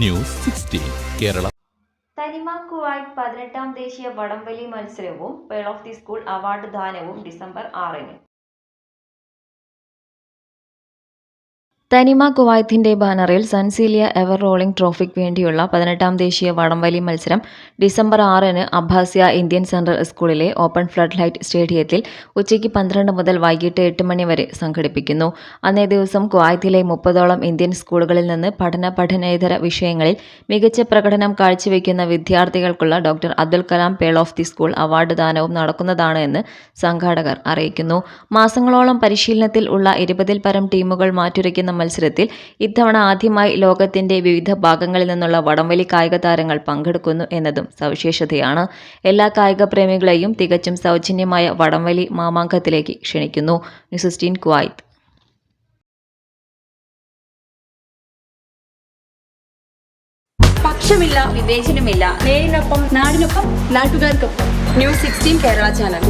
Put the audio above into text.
News 16 Kerala. തനിമ Kuwait 18ാം ദേശീയ വടംവലി മത്സരവും pearl of the school award ദാനവും ഡിസംബർ 6-ന്. തനിമ കുവൈത്തിന്റെ ബാനറിൽ സൻസീലിയ എവർ റോളിംഗ് ട്രോഫിക്ക് വേണ്ടിയുള്ള 18ാം ദേശീയ വടംവലി മത്സരം ഡിസംബർ 6-ന് അബ്ബാസിയ ഇന്ത്യൻ സെൻട്രൽ സ്കൂളിലെ ഓപ്പൺ ഫ്ലഡ് ലൈറ്റ് സ്റ്റേഡിയത്തിൽ ഉച്ചയ്ക്ക് 12 മുതൽ വൈകിട്ട് 8 മണി വരെ സംഘടിപ്പിക്കുന്നു. അന്നേ ദിവസം കുവൈത്തിലെ 30ഓളം ഇന്ത്യൻ സ്കൂളുകളിൽ നിന്ന് പഠനേതര വിഷയങ്ങളിൽ മികച്ച പ്രകടനം കാഴ്ചവെക്കുന്ന വിദ്യാർത്ഥികൾക്കുള്ള doctor Abdul Kalam pearl of the school award ദാനവും നടക്കുന്നതാണ് എന്ന് സംഘാടകർ അറിയിക്കുന്നു. മാസങ്ങളോളം പരിശീലനത്തിൽ ഉള്ള 20-ൽ പരം ടീമുകൾ മാറ്റുരയ്ക്കുന്ന മത്സരത്തിൽ ഇത്തവണ ആദ്യമായി ലോകത്തിന്റെ വിവിധ ഭാഗങ്ങളിൽ നിന്നുള്ള വടംവലി കായിക താരങ്ങൾ പങ്കെടുക്കുന്നു എന്നതും സവിശേഷതയാണ്. എല്ലാ കായിക പ്രേമികളെയും തികച്ചും സൗജന്യമായ വടംവലി മാമാങ്കത്തിലേക്ക് ക്ഷണിക്കുന്നു. News 16 Kuwait. പക്ഷമില്ല, വിവേചനമില്ല. നേരിനൊപ്പം, നാടിനൊപ്പം, നാട്ടുകാർക്കൊപ്പം. News 16 Kerala channel.